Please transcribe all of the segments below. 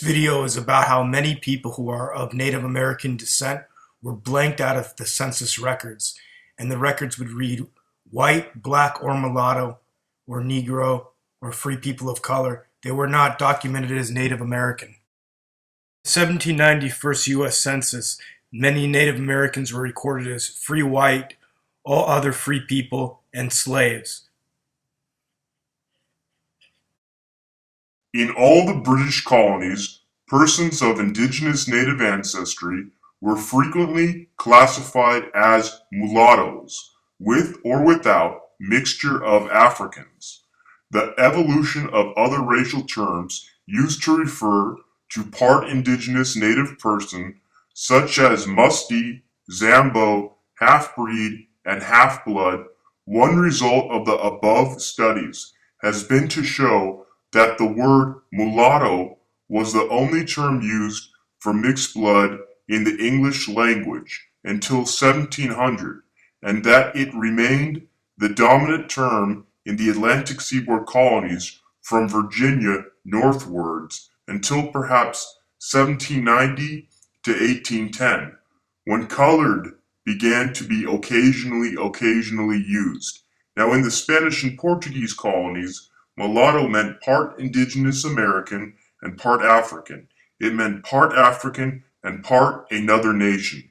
video is about how many people who are of Native American descent were blanked out of the census records, and the records would read white, black, or mulatto, or Negro, or free people of color. They were not documented as Native American. The 1790 first U.S. Census, many Native Americans were recorded as free white, all other free people, and slaves. In all the British colonies, persons of indigenous native ancestry were frequently classified as mulattoes, with or without mixture of Africans. The evolution of other racial terms used to refer to part indigenous native person, such as mustie, Zambo, half-breed, and half-blood, one result of the above studies has been to show that the word mulatto was the only term used for mixed blood in the English language until 1700, and that it remained the dominant term in the Atlantic seaboard colonies from Virginia northwards until perhaps 1790 to 1810, when colored began to be occasionally used. Now in the Spanish and Portuguese colonies, mulatto meant part Indigenous American and part African. It meant part African and part another nation.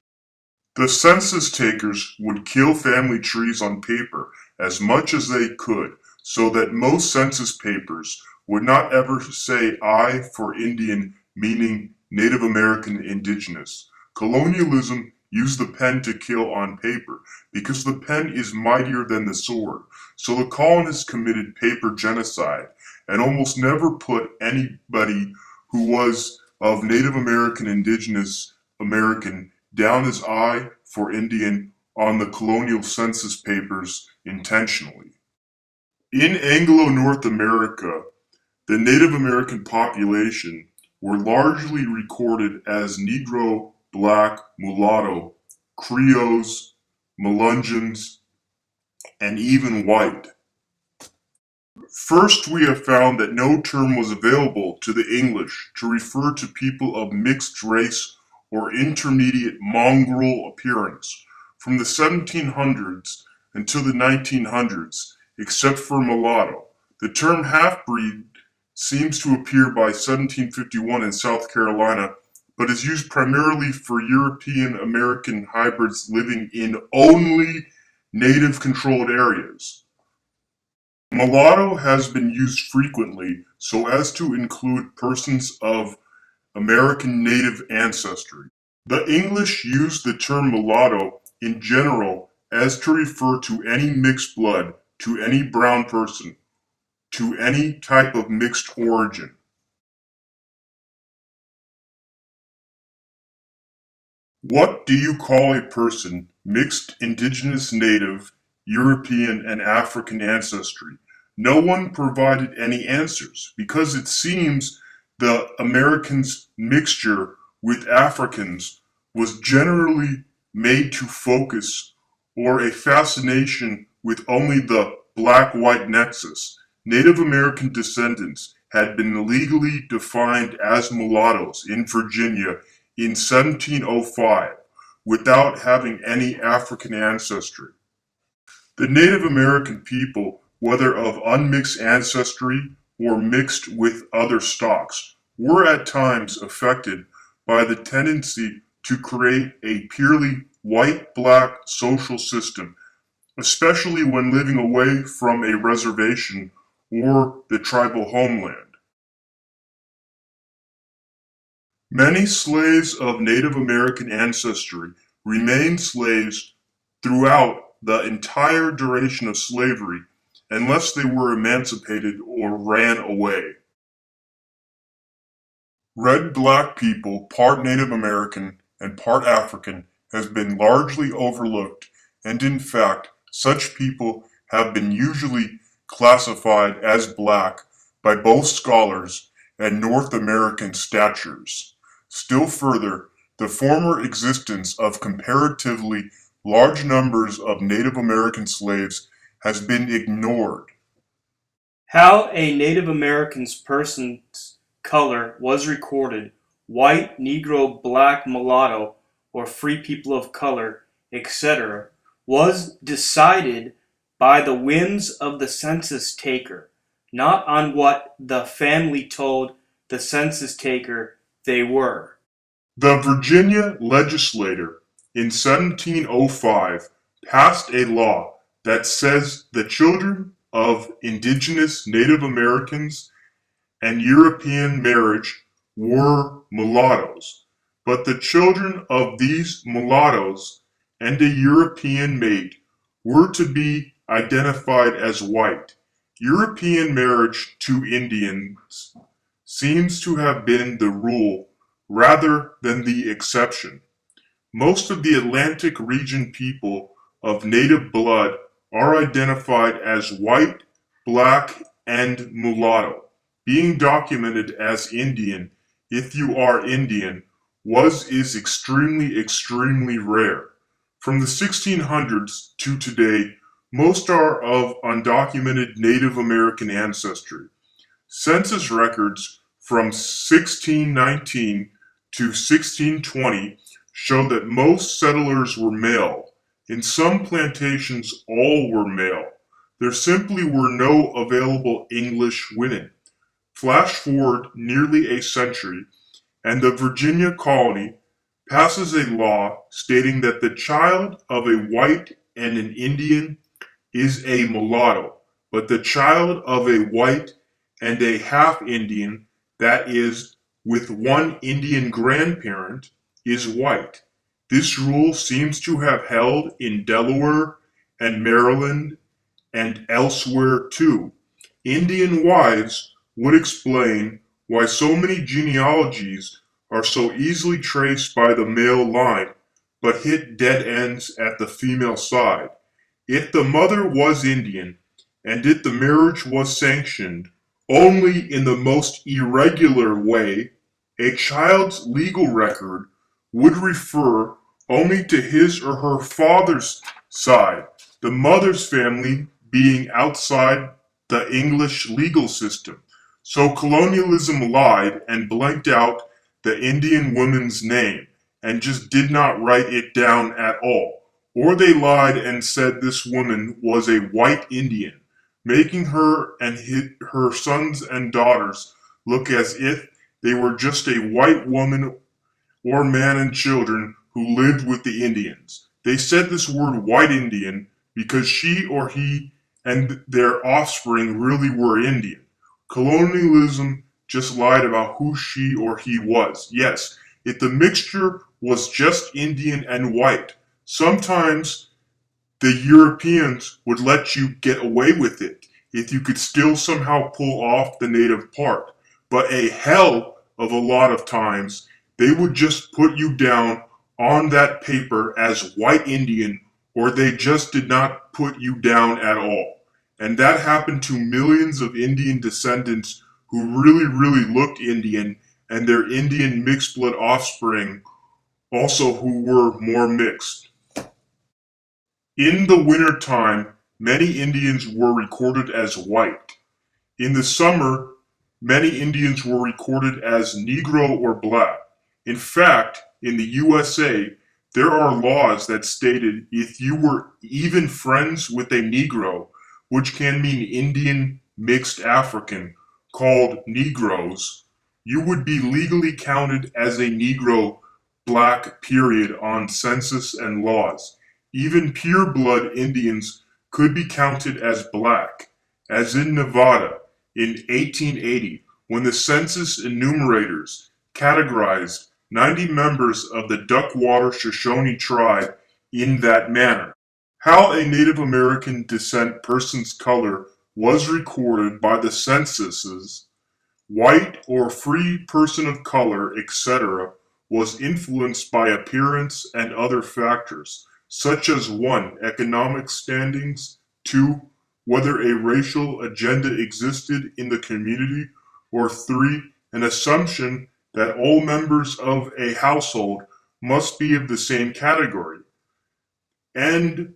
The census takers would kill family trees on paper as much as they could, so that most census papers would not ever say I for Indian, meaning Native American indigenous. Colonialism used the pen to kill on paper, because the pen is mightier than the sword. So the colonists committed paper genocide, and almost never put anybody who was of Native American, Indigenous American down as I for Indian on the colonial census papers intentionally. In Anglo-North America, the Native American population were largely recorded as Negro, Black, Mulatto, Creoles, Melungeons, and even white. First, we have found that no term was available to the English to refer to people of mixed race or intermediate mongrel appearance from the 1700s until the 1900s, except for mulatto. The term half-breed seems to appear by 1751 in South Carolina, but is used primarily for European American hybrids living in only native-controlled areas. Mulatto has been used frequently so as to include persons of American native ancestry. The English used the term mulatto in general as to refer to any mixed blood, to any brown person, to any type of mixed origin. What do you call a person mixed indigenous native, European, and African ancestry? No one provided any answers because it seems the Americans' mixture with Africans was generally made to focus or a fascination with only the black-white nexus. Native American descendants had been legally defined as mulattoes in Virginia in 1705 without having any African ancestry. The Native American people, whether of unmixed ancestry or mixed with other stocks, were at times affected by the tendency to create a purely white-black social system, especially when living away from a reservation or the tribal homeland. Many slaves of Native American ancestry remained slaves throughout the entire duration of slavery unless they were emancipated or ran away. Red black people, part Native American and part African, has been largely overlooked, and in fact, such people have been usually classified as black by both scholars and North American statutes. Still further, the former existence of comparatively large numbers of Native American slaves has been ignored. How a Native American person's color was recorded, white, Negro, black, mulatto, or free people of color, etc., was decided by the whims of the census taker, not on what the family told the census taker they were. The Virginia legislature in 1705 passed a law that says the children of indigenous Native Americans and European marriage were mulattoes, but the children of these mulattoes and a European mate were to be identified as white. European marriage to Indians seems to have been the rule rather than the exception. Most of the Atlantic region people of native blood are identified as white, black, and mulatto. Being documented as Indian, if you are Indian, is extremely rare. From the 1600s to today, most are of undocumented Native American ancestry. Census records from 1619 to 1620 show that most settlers were male. In some plantations, all were male. There simply were no available English women. Flash forward nearly a century, and the Virginia colony passes a law stating that the child of a white and an Indian is a mulatto, but the child of a white and a half Indian, that is, with one Indian grandparent, is white. This rule seems to have held in Delaware and Maryland and elsewhere too. Indian wives would explain why so many genealogies are so easily traced by the male line, but hit dead ends at the female side. If the mother was Indian, and if the marriage was sanctioned only in the most irregular way, a child's legal record would refer only to his or her father's side, the mother's family being outside the English legal system. So colonialism lied and blanked out the Indian woman's name and just did not write it down at all. Or they lied and said this woman was a white Indian, making her and her sons and daughters look as if they were just a white woman or man and children who lived with the Indians. They said this word white Indian because she or he and their offspring really were Indian. Colonialism just lied about who she or he was. Yes, if the mixture was just Indian and white, sometimes the Europeans would let you get away with it if you could still somehow pull off the native part. But a hell of a lot of times, they would just put you down on that paper as white Indian, or they just did not put you down at all. And that happened to millions of Indian descendants who really looked Indian, and their Indian mixed blood offspring also who were more mixed. In the winter time, many Indians were recorded as white. In the summer, many Indians were recorded as Negro or black. In fact, in the USA, there are laws that stated if you were even friends with a Negro, which can mean Indian mixed African, called Negroes, you would be legally counted as a Negro black period on census and laws. Even pure-blood Indians could be counted as black, as in Nevada in 1880, when the census enumerators categorized 90 members of the Duckwater Shoshone tribe in that manner. How a Native American descent person's color was recorded by the censuses, white or free person of color, etc., was influenced by appearance and other factors, such as 1. Economic standings, 2. Whether a racial agenda existed in the community, or 3. An assumption that all members of a household must be of the same category, and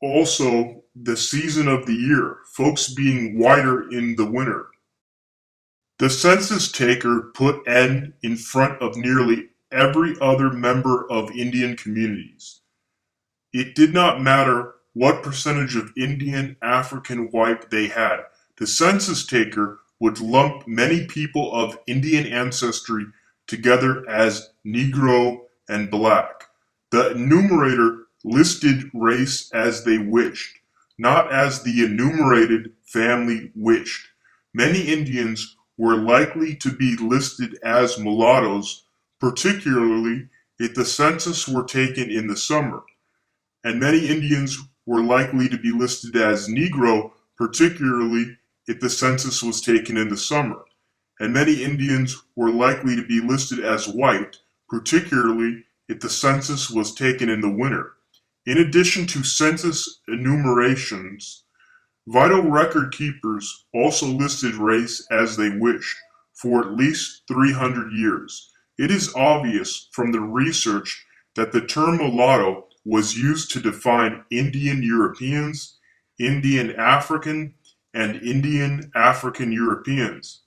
also the season of the year, folks being whiter in the winter. The census taker put N in front of nearly every other member of Indian communities. It did not matter what percentage of Indian, African, white they had. The census taker would lump many people of Indian ancestry together as Negro and Black. The enumerator listed race as they wished, not as the enumerated family wished. Many Indians were likely to be listed as mulattoes, particularly if the census were taken in the summer, and many Indians were likely to be listed as Negro, particularly if the census was taken in the summer, and many Indians were likely to be listed as white, particularly if the census was taken in the winter. In addition to census enumerations, vital record keepers also listed race as they wished for at least 300 years. It is obvious from the research that the term mulatto was used to define Indian Europeans, Indian African, and Indian African Europeans.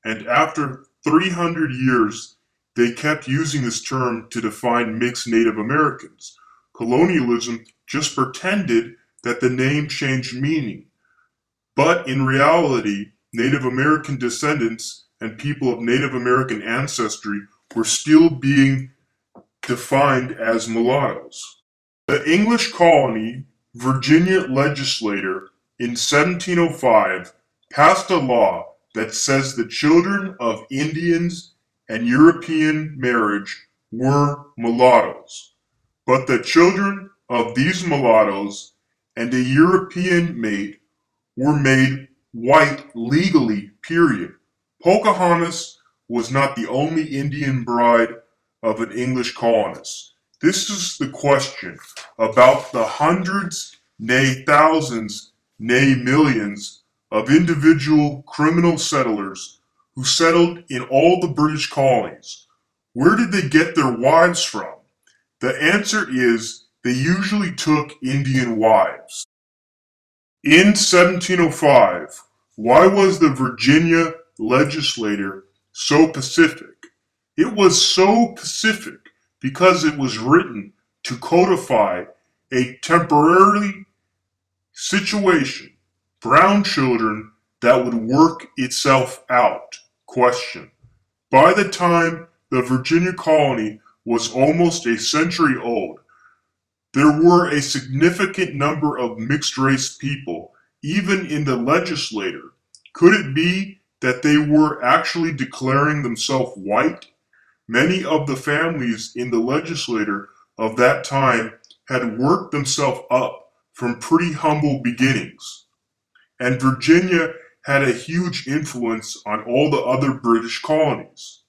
And after 300 years, they kept using this term to define mixed Native Americans. Colonialism just pretended that the name changed meaning. But in reality, Native American descendants and people of Native American ancestry were still being defined as mulattoes. The English colony Virginia legislature in 1705 passed a law that says the children of Indians and European marriage were mulattoes, but the children of these mulattoes and a European mate were made white legally, period. Pocahontas was not the only Indian bride of an English colonist. This is the question about the hundreds, nay thousands, nay millions of individual criminal settlers who settled in all the British colonies. Where did they get their wives from? The answer is they usually took Indian wives. In 1705, why was the Virginia legislature so pacific? It was so pacific because it was written to codify a temporary situation, brown children that would work itself out. Question. By the time the Virginia colony was almost a century old, there were a significant number of mixed-race people, even in the legislature. Could it be that they were actually declaring themselves white? Many of the families in the legislature of that time had worked themselves up from pretty humble beginnings, and Virginia had a huge influence on all the other British colonies.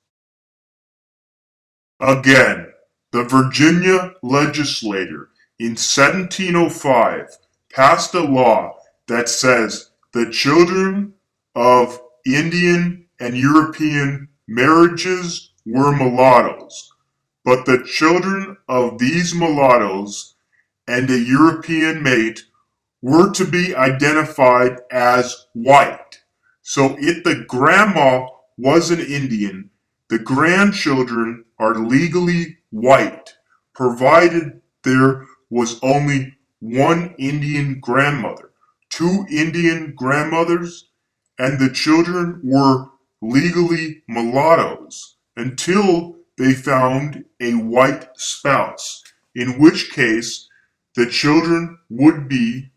Again, the Virginia legislature in 1705 passed a law that says the children of Indian and European marriages were mulattoes, but the children of these mulattoes and a European mate were to be identified as white. So if the grandma was an Indian, the grandchildren are legally white, provided there was only one Indian grandmother, two Indian grandmothers, and the children were legally mulattoes until they found a white spouse, in which case the children would be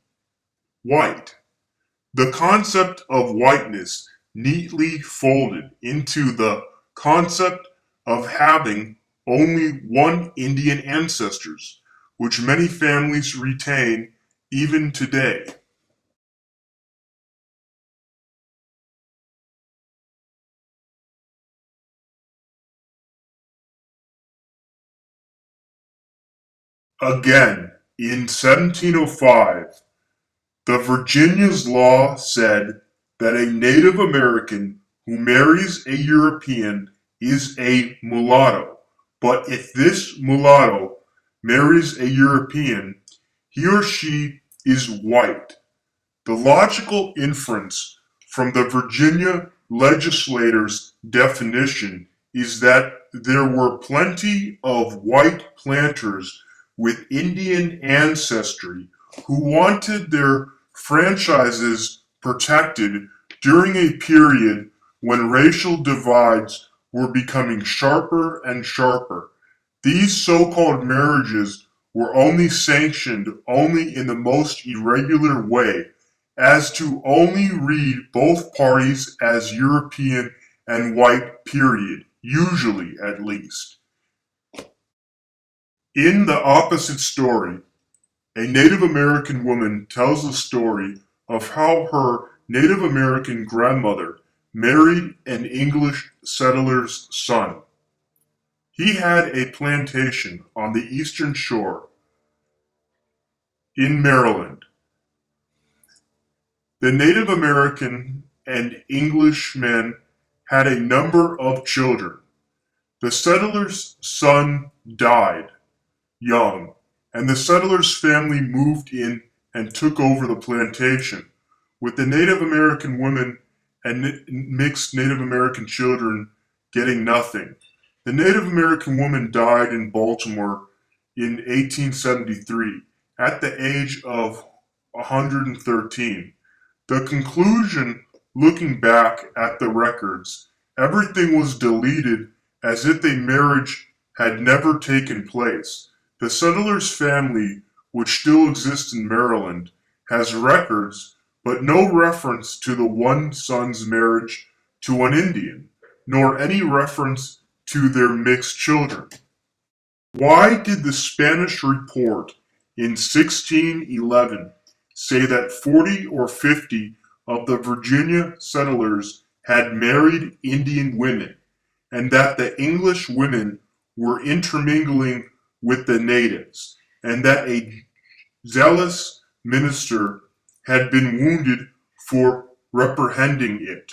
white. The concept of whiteness neatly folded into the concept of having only one Indian ancestors, which many families retain even today. Again, in 1705, the Virginia's law said that a Native American who marries a European is a mulatto, but if this mulatto marries a European, he or she is white. The logical inference from the Virginia legislators' definition is that there were plenty of white planters with Indian ancestry who wanted their franchises protected during a period when racial divides were becoming sharper and sharper. These so-called marriages were only sanctioned only in the most irregular way, as to only read both parties as European and white, period, usually at least. In the opposite story, a Native American woman tells the story of how her Native American grandmother married an English settler's son. He had a plantation on the eastern shore in Maryland. The Native American and English men had a number of children. The settler's son died young, and the settler's family moved in and took over the plantation, with the Native American women and mixed Native American children getting nothing. The Native American woman died in Baltimore in 1873 at the age of 113. The conclusion, looking back at the records, everything was deleted as if a marriage had never taken place. The settler's family, which still exists in Maryland, has records, but no reference to the one son's marriage to an Indian, nor any reference to their mixed children. Why did the Spanish report in 1611 say that 40 or 50 of the Virginia settlers had married Indian women, and that the English women were intermingling with the natives, and that a zealous minister had been wounded for reprehending it?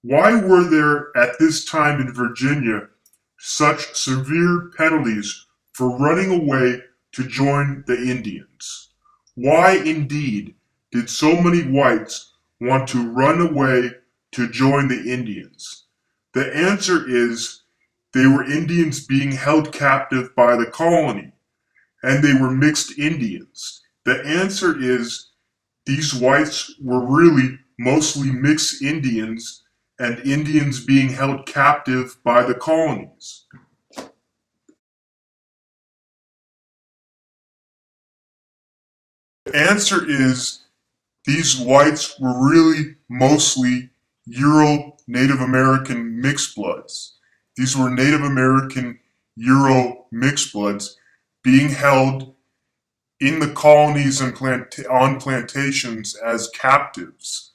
Why were there at this time in Virginia such severe penalties for running away to join the Indians? Why indeed did so many whites want to run away to join the Indians? The answer is they were Indians being held captive by the colony, and they were mixed Indians. The answer is these whites were really mostly mixed Indians and Indians being held captive by the colonies. The answer is these whites were really mostly Euro Native American mixed bloods. These were Native American Euro mixed bloods being held in the colonies and on plantations as captives.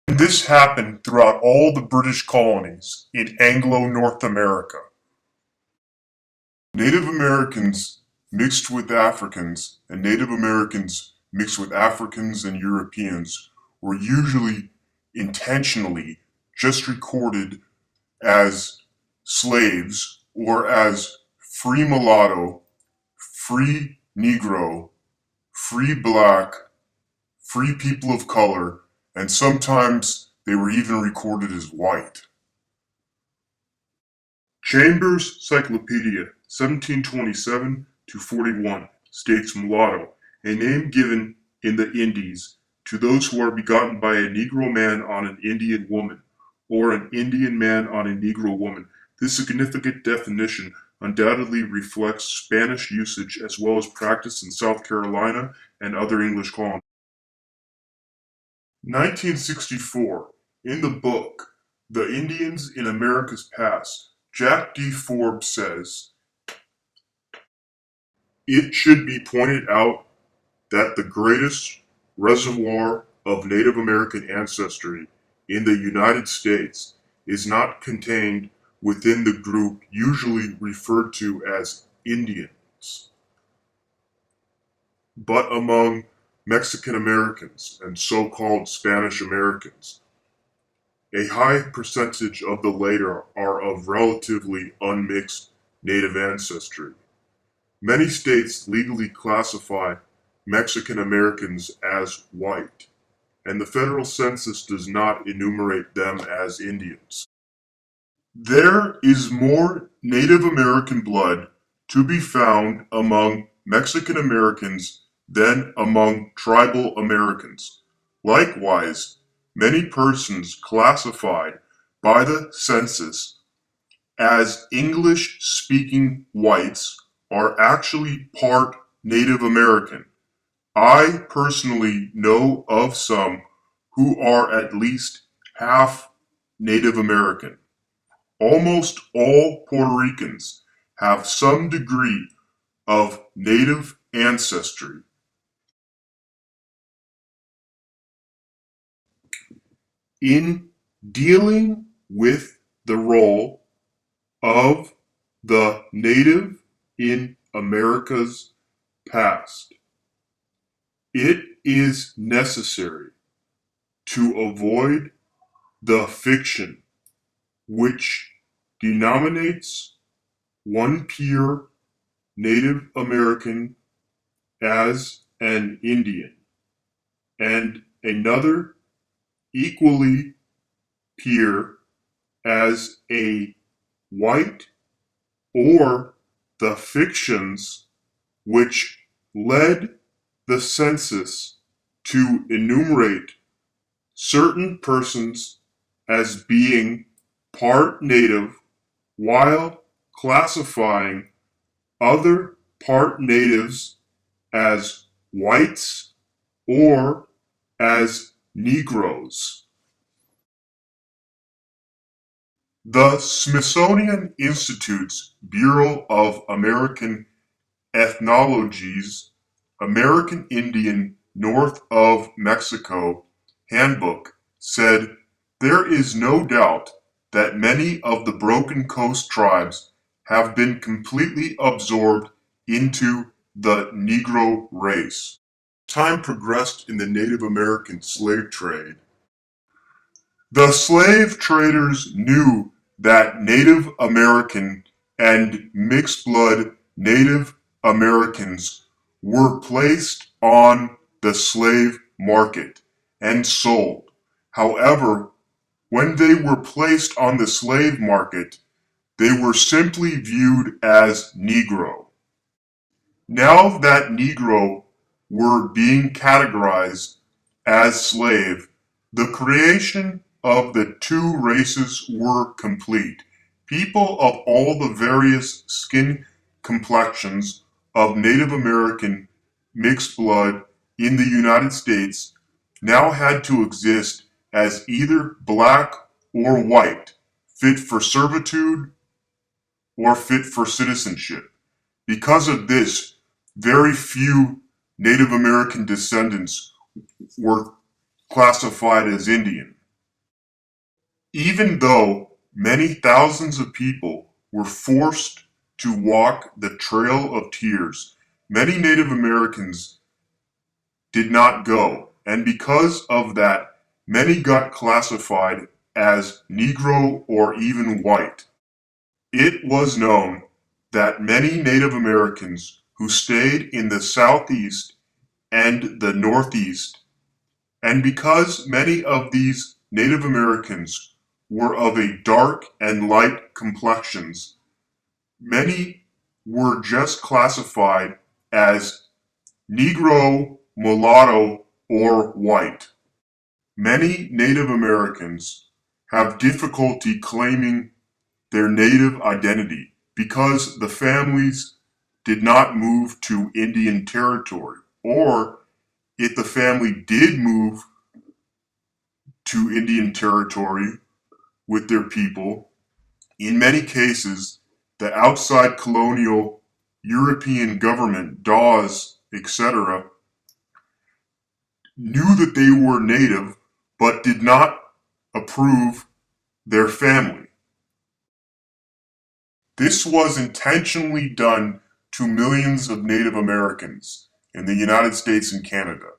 And this happened throughout all the British colonies in Anglo-North America. Native Americans mixed with Africans and Native Americans mixed with Africans and Europeans were usually intentionally just recorded as slaves or as free mulatto, free Negro, free black, free people of color, and sometimes they were even recorded as white. Chambers' Cyclopedia, 1727 to 41, states mulatto, a name given in the Indies to those who are begotten by a Negro man on an Indian woman, or an Indian man on a Negro woman. This significant definition undoubtedly reflects Spanish usage as well as practice in South Carolina and other English colonies. 1964, in the book, The Indians in America's Past, Jack D. Forbes says, "It should be pointed out that the greatest reservoir of Native American ancestry in the United States is not contained within the group usually referred to as Indians, but among Mexican Americans and so-called Spanish Americans. A high percentage of the latter are of relatively unmixed Native ancestry. Many states legally classify Mexican Americans as white, and the federal census does not enumerate them as Indians. There is more Native American blood to be found among Mexican Americans than among tribal Americans. Likewise, many persons classified by the census as English-speaking whites are actually part Native American. I personally know of some who are at least half Native American. Almost all Puerto Ricans have some degree of Native ancestry. In dealing with the role of the Native in America's past, it is necessary to avoid the fiction which denominates one pure Native American as an Indian and another equally pure as a white, or the fictions which led the census to enumerate certain persons as being part Native while classifying other part Natives as whites or as Negroes. The Smithsonian Institute's Bureau of American Ethnology's American Indian North of Mexico Handbook said, "There is no doubt that many of the Broken Coast tribes have been completely absorbed into the Negro race." Time progressed in the Native American slave trade. The slave traders knew that Native American and mixed-blood Native Americans were placed on the slave market and sold. However, when they were placed on the slave market, they were simply viewed as Negro. Now that Negro were being categorized as slave, the creation of the two races were complete. People of all the various skin complexions of Native American mixed blood in the United States now had to exist as either black or white, fit for servitude or fit for citizenship. Because of this, very few Native American descendants were classified as Indian. Even though many thousands of people were forced to walk the Trail of Tears, many Native Americans did not go, and because of that, many got classified as Negro or even white. It was known that many Native Americans who stayed in the Southeast and the Northeast, and because many of these Native Americans were of a dark and light complexions, many were just classified as Negro, mulatto, or white. Many Native Americans have difficulty claiming their Native identity because the families did not move to Indian territory, or if the family did move to Indian territory with their people, in many cases, the outside colonial European government, Dawes, etc., knew that they were native but did not approve their family. This was intentionally done to millions of Native Americans in the United States and Canada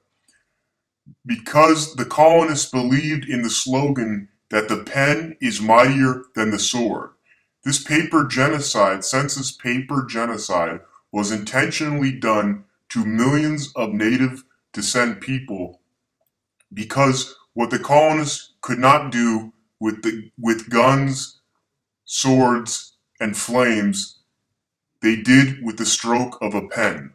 because the colonists believed in the slogan that the pen is mightier than the sword. This paper genocide, census paper genocide, was intentionally done to millions of Native descent people because what the colonists could not do with guns, swords, and flames, they did with the stroke of a pen.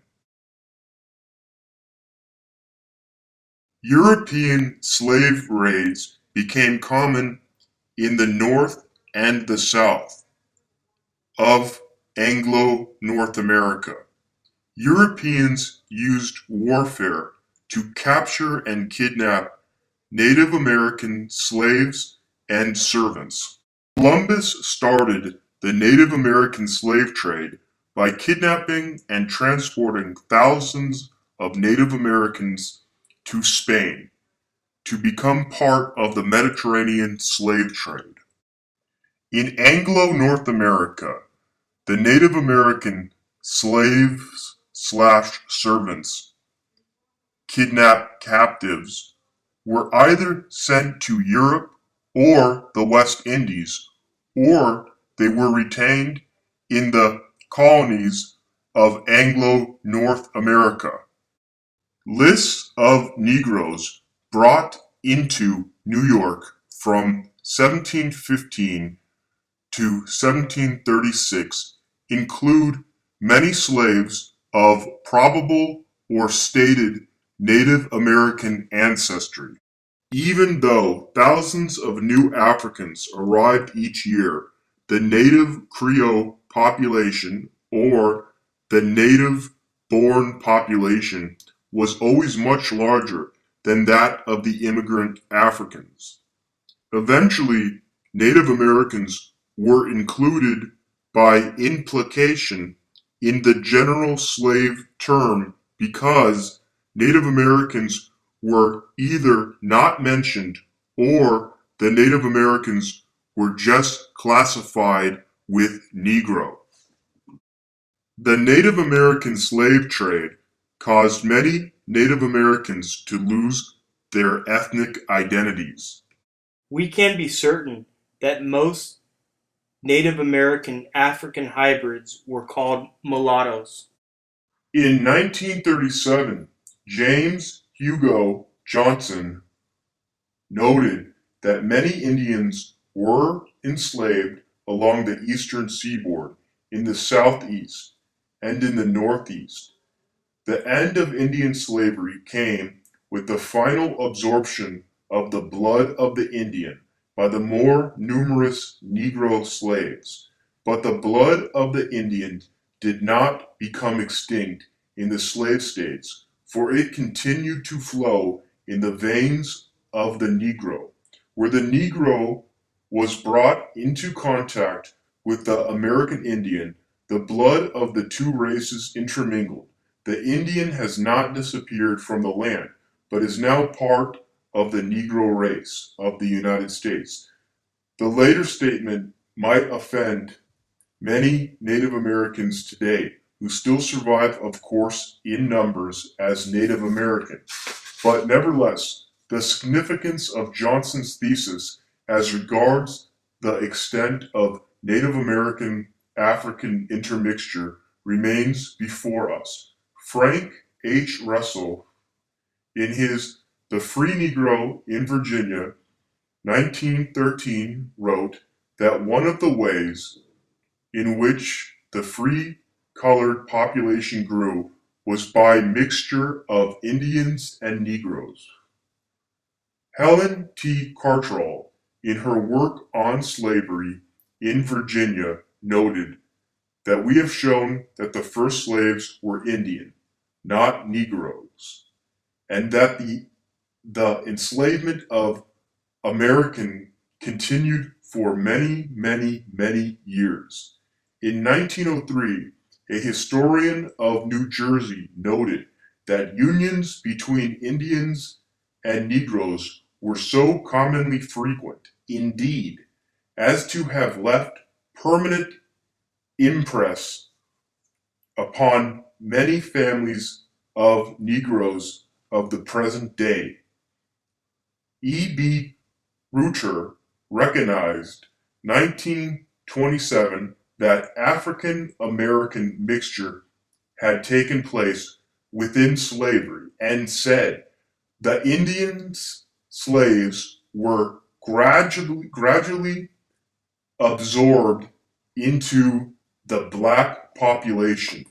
European slave raids became common in the North and the South of Anglo-North America. Europeans used warfare to capture and kidnap Native American slaves and servants. Columbus started the Native American slave trade by kidnapping and transporting thousands of Native Americans to Spain to become part of the Mediterranean slave trade. In Anglo-North America, the Native American slaves/servants, kidnapped captives, were either sent to Europe or the West Indies, or they were retained in the colonies of Anglo-North America. Lists of Negroes brought into New York from 1715 to 1736 include many slaves of probable or stated Native American ancestry. Even though thousands of new Africans arrived each year, the native Creole population, or the native-born population, was always much larger than that of the immigrant Africans. Eventually, Native Americans were included by implication in the general slave term because Native Americans were either not mentioned or the Native Americans were just classified with Negro. The Native American slave trade caused many Native Americans to lose their ethnic identities. We can be certain that most Native American African hybrids were called mulattoes. In 1937, James Hugo Johnson noted that many Indians were enslaved along the eastern seaboard, in the southeast, and in the northeast. The end of Indian slavery came with the final absorption of the blood of the Indian by the more numerous Negro slaves. But the blood of the Indian did not become extinct in the slave states, for it continued to flow in the veins of the Negro. Where the Negro was brought into contact with the American Indian, the blood of the two races intermingled. The Indian has not disappeared from the land, but is now part of the Negro race of the United States. The later statement might offend many Native Americans today, who still survive, of course, in numbers as Native American. But nevertheless, the significance of Johnson's thesis as regards the extent of Native American African intermixture remains before us. Frank H. Russell, in his The Free Negro in Virginia, 1913, wrote that one of the ways in which the free colored population grew was by mixture of Indians and Negroes. Helen T. Cartrall, in her work on slavery in Virginia, noted that we have shown that the first slaves were Indian, not Negroes, and that the enslavement of American continued for many, many, many years. In 1903, a historian of New Jersey noted that unions between Indians and Negroes were so commonly frequent, indeed, as to have left permanent impress upon many families of Negroes of the present day. E. B. Reuter recognized 1927 that African American mixture had taken place within slavery and said the Indians slaves were gradually absorbed into the black population.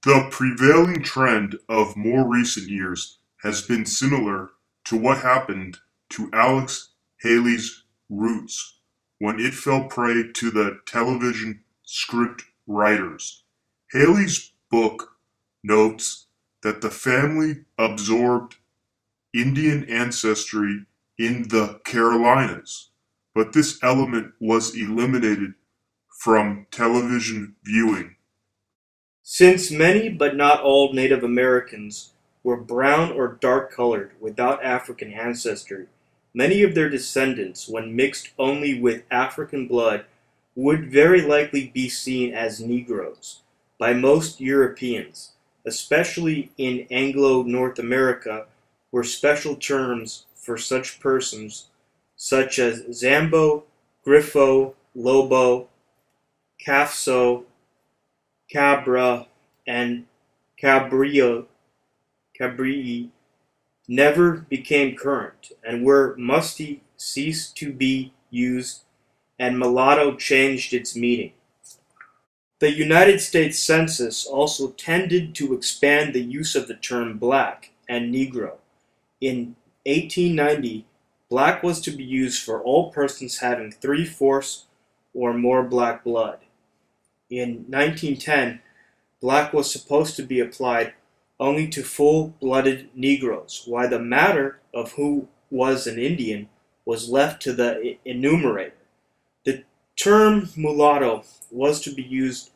The prevailing trend of more recent years has been similar to what happened to Alex Haley's Roots when it fell prey to the television script writers. Haley's book notes that the family absorbed Indian ancestry in the Carolinas, but this element was eliminated from television viewing. Since many but not all Native Americans were brown or dark-colored without African ancestry, many of their descendants, when mixed only with African blood, would very likely be seen as Negroes by most Europeans, especially in Anglo-North America, where special terms for such persons such as Zambo, Griffo, Lobo, Cafso, Cabra, and Cabrillo never became current, and where musty ceased to be used and mulatto changed its meaning. The United States Census also tended to expand the use of the term black and Negro. In 1890, black was to be used for all persons having 3/4 or more black blood. In 1910, black was supposed to be applied only to full-blooded Negroes, while the matter of who was an Indian was left to the enumerator. The term mulatto was to be used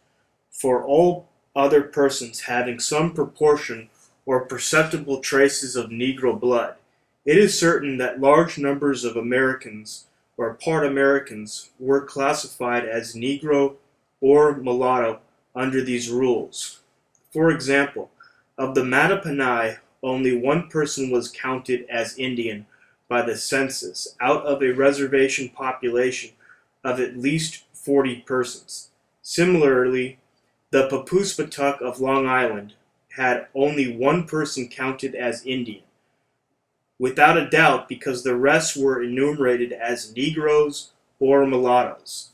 for all other persons having some proportion or perceptible traces of Negro blood. It is certain that large numbers of Americans or part Americans were classified as Negro or mulatto under these rules. For example, of the Mattaponi, only one person was counted as Indian by the census out of a reservation population of at least 40 persons. Similarly, the Papoospatuk of Long Island had only one person counted as Indian, without a doubt because the rest were enumerated as Negroes or mulattoes.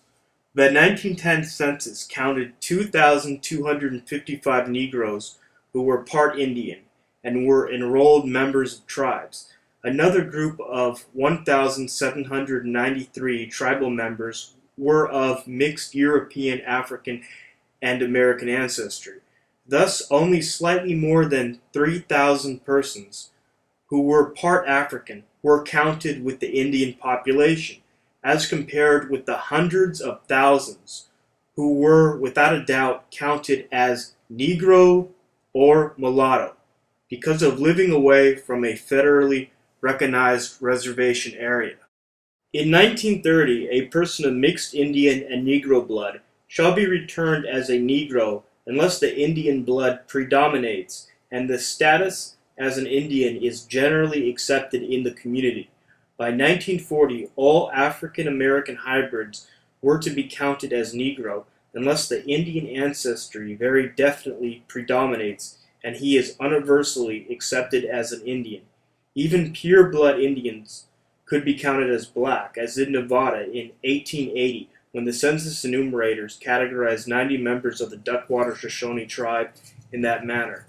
The 1910 census counted 2,255 Negroes who were part Indian and were enrolled members of tribes. Another group of 1,793 tribal members were of mixed European, African, and American ancestry. Thus, only slightly more than 3,000 persons who were part African were counted with the Indian population, as compared with the hundreds of thousands who were without a doubt counted as Negro or mulatto because of living away from a federally recognized reservation area. In 1930, a person of mixed Indian and Negro blood shall be returned as a Negro unless the Indian blood predominates and the status as an Indian is generally accepted in the community. By 1940, all African American hybrids were to be counted as Negro unless the Indian ancestry very definitely predominates and he is universally accepted as an Indian. Even pure-blood Indians could be counted as black, as in Nevada in 1880, when the census enumerators categorized 90 members of the Duckwater Shoshone tribe in that manner.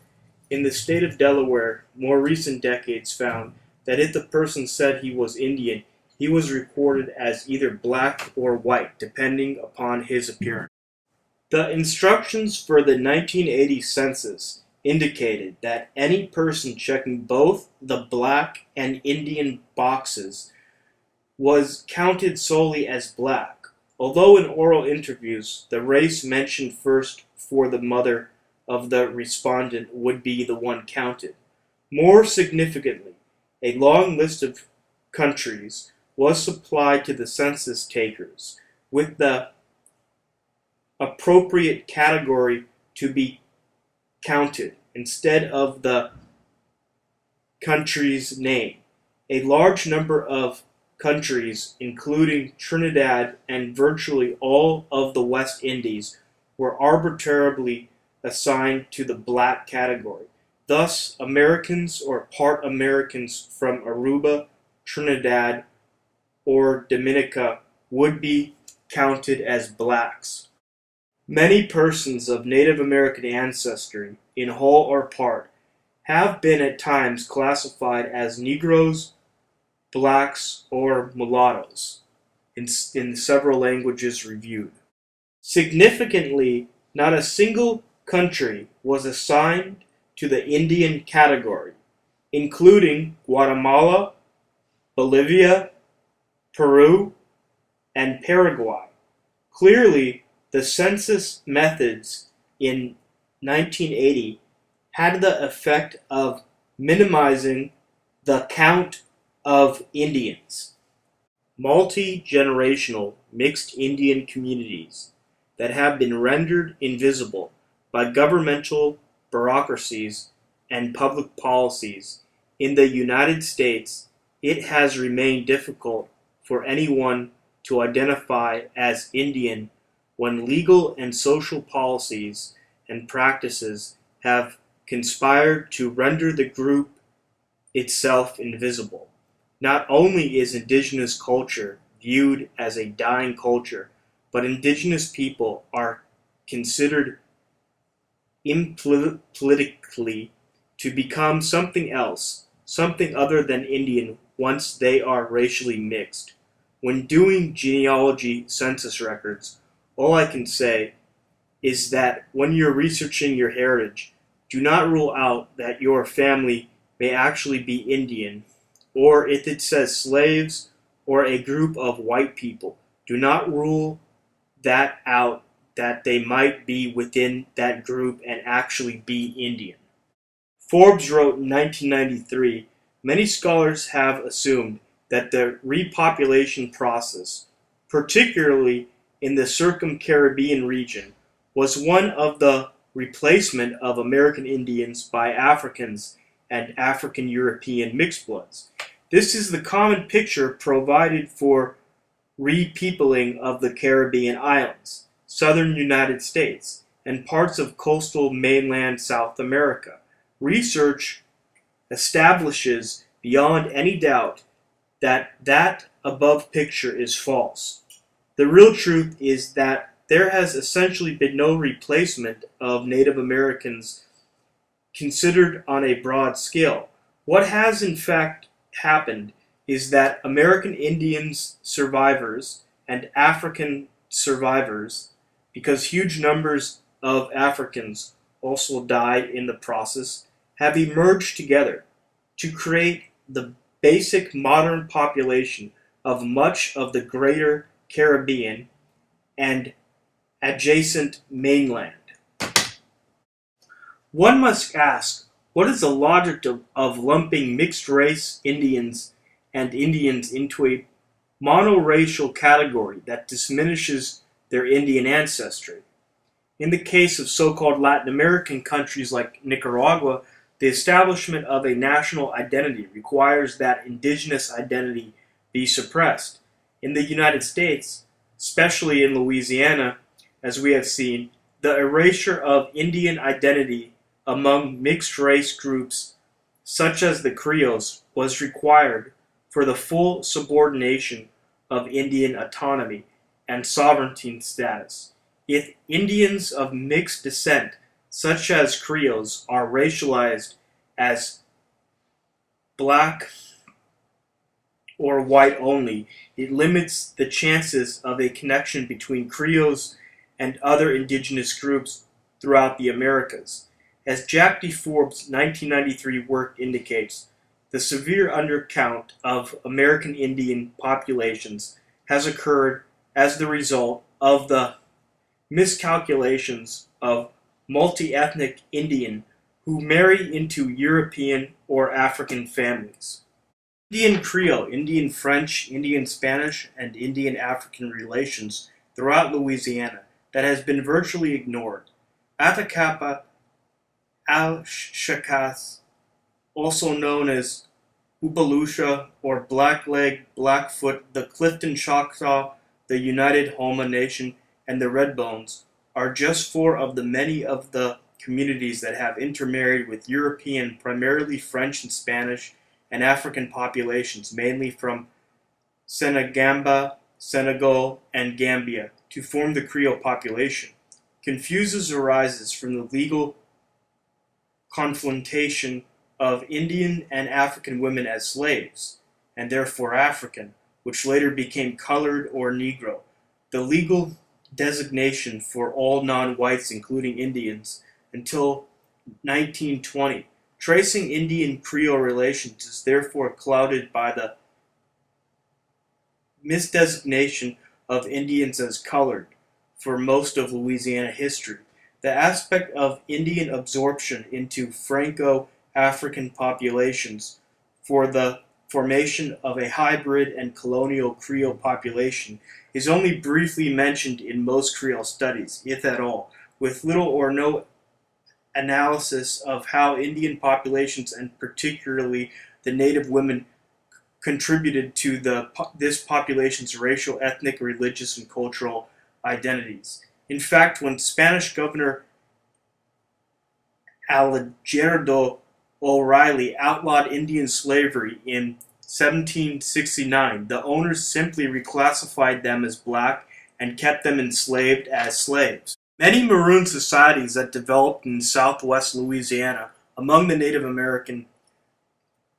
In the state of Delaware, more recent decades found that if the person said he was Indian, he was recorded as either black or white, depending upon his appearance. The instructions for the 1980 census indicated that any person checking both the black and Indian boxes was counted solely as black, although in oral interviews the race mentioned first for the mother of the respondent would be the one counted. More significantly, a long list of countries was supplied to the census takers with the appropriate category to be counted instead of the country's name. A large number of countries, including Trinidad and virtually all of the West Indies, were arbitrarily assigned to the black category. Thus, Americans or part Americans from Aruba, Trinidad, or Dominica would be counted as blacks. Many persons of Native American ancestry, in whole or part, have been at times classified as Negroes, blacks, or mulattoes in several languages reviewed. Significantly, not a single country was assigned to the Indian category, including Guatemala, Bolivia, Peru, and Paraguay. Clearly, the census methods in 1980 had the effect of minimizing the count of Indians. Multi-generational mixed Indian communities that have been rendered invisible by governmental bureaucracies and public policies in the United States, it has remained difficult for anyone to identify as Indian when legal and social policies and practices have conspired to render the group itself invisible. Not only is indigenous culture viewed as a dying culture, but indigenous people are considered impolitically to become something else, something other than Indian once they are racially mixed. When doing genealogy census records, all I can say is that when you're researching your heritage, do not rule out that your family may actually be Indian, or if it says slaves or a group of white people, do not rule that out that they might be within that group and actually be Indian. Forbes wrote in 1993, many scholars have assumed that the repopulation process, particularly in the Circum-Caribbean region, was one of the replacement of American Indians by Africans and African European mixed bloods. This is the common picture provided for repeopling of the Caribbean islands, southern United States, and parts of coastal mainland South America. Research establishes beyond any doubt that that above picture is false. The real truth is that there has essentially been no replacement of Native Americans considered on a broad scale. What has in fact happened is that American Indians survivors and African survivors, because huge numbers of Africans also died in the process, have emerged together to create the basic modern population of much of the greater Caribbean and adjacent mainland. One must ask, what is the logic of lumping mixed-race Indians and Indians into a monoracial category that diminishes their Indian ancestry? In the case of so-called Latin American countries like Nicaragua, the establishment of a national identity requires that indigenous identity be suppressed. In the United States, especially in Louisiana, as we have seen, the erasure of Indian identity among mixed-race groups such as the Creoles was required for the full subordination of Indian autonomy and sovereignty status. If Indians of mixed descent, such as Creoles, are racialized as black or white only, it limits the chances of a connection between Creoles and other indigenous groups throughout the Americas. As Jack D. Forbes' 1993 work indicates, the severe undercount of American Indian populations has occurred as the result of the miscalculations of multi-ethnic Indian who marry into European or African families. Indian Creole, Indian French, Indian Spanish, and Indian African relations throughout Louisiana that has been virtually ignored. Atacapa al-Shakas, also known as Upalusha or Blackleg, Blackfoot, the Clifton Choctaw, the United Homa Nation, and the Redbones, are just four of the many of the communities that have intermarried with European, primarily French and Spanish, and African populations, mainly from Senegambia, Senegal, and Gambia, to form the Creole population. Confusion arises from the legal confrontation of Indian and African women as slaves, and therefore African, which later became colored or Negro. The legal designation for all non-whites, including Indians, until 1920. Tracing Indian Creole relations is therefore clouded by the misdesignation of Indians as colored for most of Louisiana history. The aspect of Indian absorption into Franco-African populations for the formation of a hybrid and colonial Creole population is only briefly mentioned in most Creole studies, if at all, with little or no analysis of how Indian populations, and particularly the native women, contributed to this population's racial, ethnic, religious, and cultural identities. In fact, when Spanish Governor Algerdo O'Reilly outlawed Indian slavery in 1769, the owners simply reclassified them as black and kept them enslaved as slaves. Many Maroon societies that developed in southwest Louisiana among the Native American,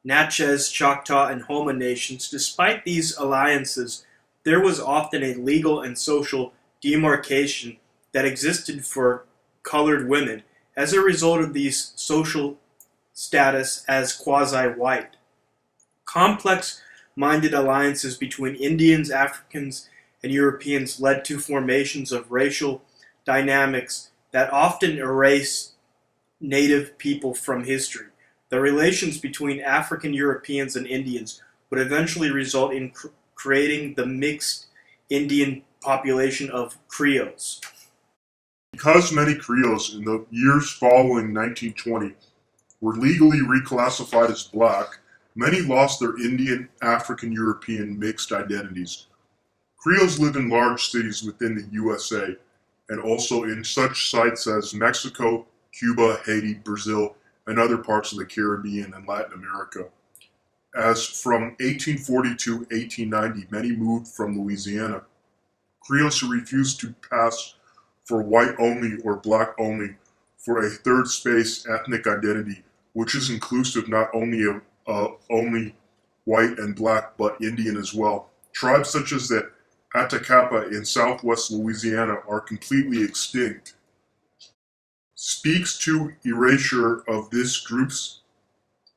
Natchez, Choctaw, and Houma nations, despite these alliances, there was often a legal and social demarcation that existed for colored women as a result of these social status as quasi-white. Complex-minded alliances between Indians, Africans, and Europeans led to formations of racial dynamics that often erase native people from history. The relations between African Europeans and Indians would eventually result in creating the mixed Indian population of Creoles. Because many Creoles in the years following 1920 were legally reclassified as black, many lost their Indian, African European mixed identities. Creoles live in large cities within the USA and also in such sites as Mexico, Cuba, Haiti, Brazil, and other parts of the Caribbean and Latin America. As from 1840 to 1890, many moved from Louisiana. Creoles who refused to pass for white only or black only for a third space ethnic identity, which is inclusive not only of only white and black, but Indian as well. Tribes such as the Attakapas in southwest Louisiana are completely extinct. Speaks to erasure of this group's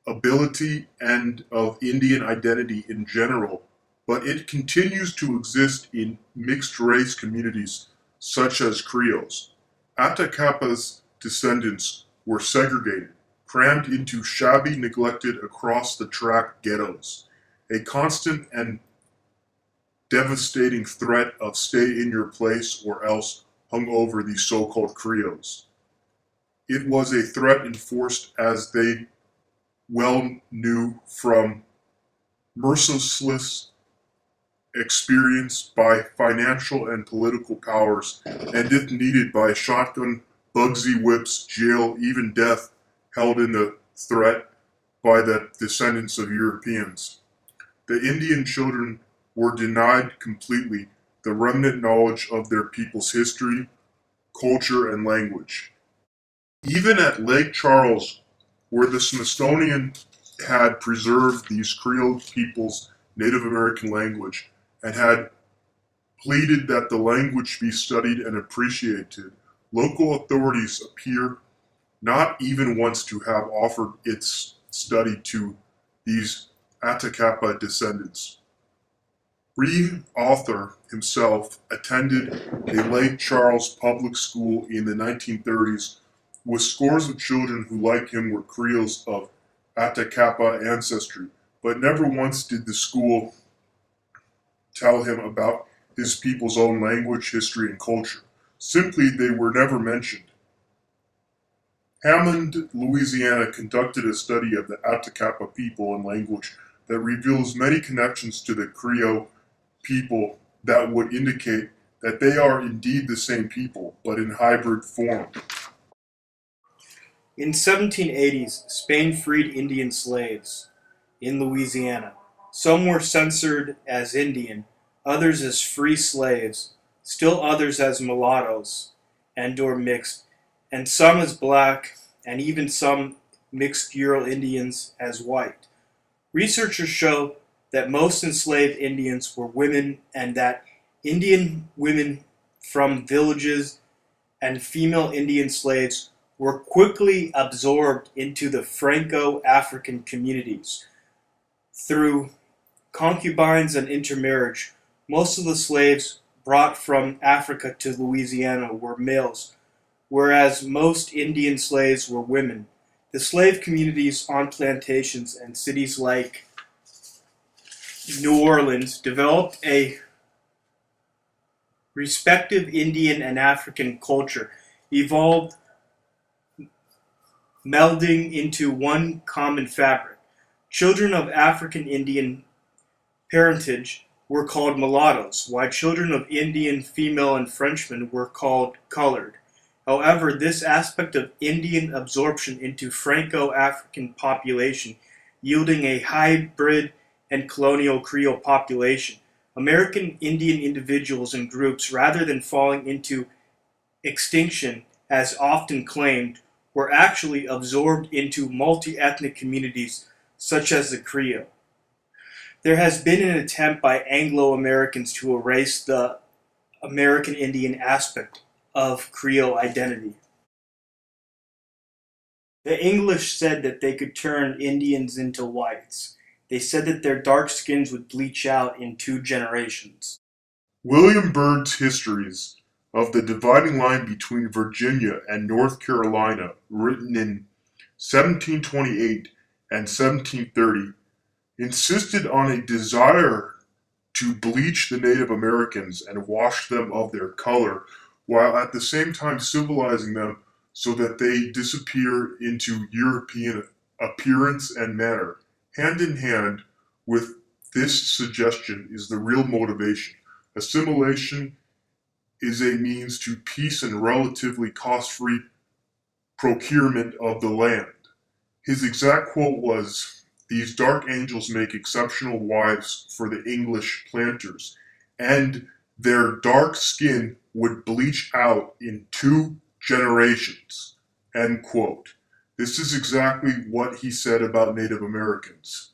ability and of Indian identity in general, but it continues to exist in mixed-race communities such as Creoles. Attakapas' descendants were segregated, crammed into shabby, neglected, across-the-track ghettos, a constant and devastating threat of stay in your place or else hung over these so-called Creoles. It was a threat enforced, as they well knew, from merciless experience by financial and political powers, and if needed by shotgun, Bugsy whips, jail, even death, held in the threat by the descendants of Europeans. The Indian children were denied completely the remnant knowledge of their people's history, culture, and language. Even at Lake Charles, where the Smithsonian had preserved these Creole people's Native American language and had pleaded that the language be studied and appreciated, local authorities appear not even once to have offered its study to these Attakapa descendants. Reed Arthur himself attended a Lake Charles public school in the 1930s with scores of children who, like him, were Creoles of Attakapa ancestry, but never once did the school tell him about his people's own language, history, and culture. Simply, they were never mentioned. Hammond, Louisiana, conducted a study of the Attakapa people and language that reveals many connections to the Creole people that would indicate that they are indeed the same people, but in hybrid form. In 1780s, Spain freed Indian slaves in Louisiana. Some were censored as Indian, others as free slaves, still others as mulattoes and or mixed, and some as black, and even some mixed Ural Indians as white. Researchers show that most enslaved Indians were women and that Indian women from villages and female Indian slaves were quickly absorbed into the Franco-African communities. Through concubines and intermarriage, most of the slaves brought from Africa to Louisiana were males, whereas most Indian slaves were women. The slave communities on plantations and cities like New Orleans developed a respective Indian and African culture, evolved, melding into one common fabric. Children of African Indian parentage were called mulattoes, while children of Indian female and Frenchmen were called colored. However, this aspect of Indian absorption into Franco-African population, yielding a hybrid and colonial Creole population, American Indian individuals and groups, rather than falling into extinction as often claimed, were actually absorbed into multi-ethnic communities such as the Creole. There has been an attempt by Anglo-Americans to erase the American Indian aspect of Creole identity. The English said that they could turn Indians into whites. They said that their dark skins would bleach out in 2 generations. William Byrd's Histories of the Dividing Line between Virginia and North Carolina, written in 1728 and 1730, insisted on a desire to bleach the Native Americans and wash them of their color, while at the same time civilizing them so that they disappear into European appearance and manner. Hand in hand with this suggestion is the real motivation. Assimilation is a means to peace and relatively cost-free procurement of the land. His exact quote was, "These dark angels make exceptional wives for the English planters, and their dark skin would bleach out in 2 generations." End quote. This is exactly what he said about Native Americans.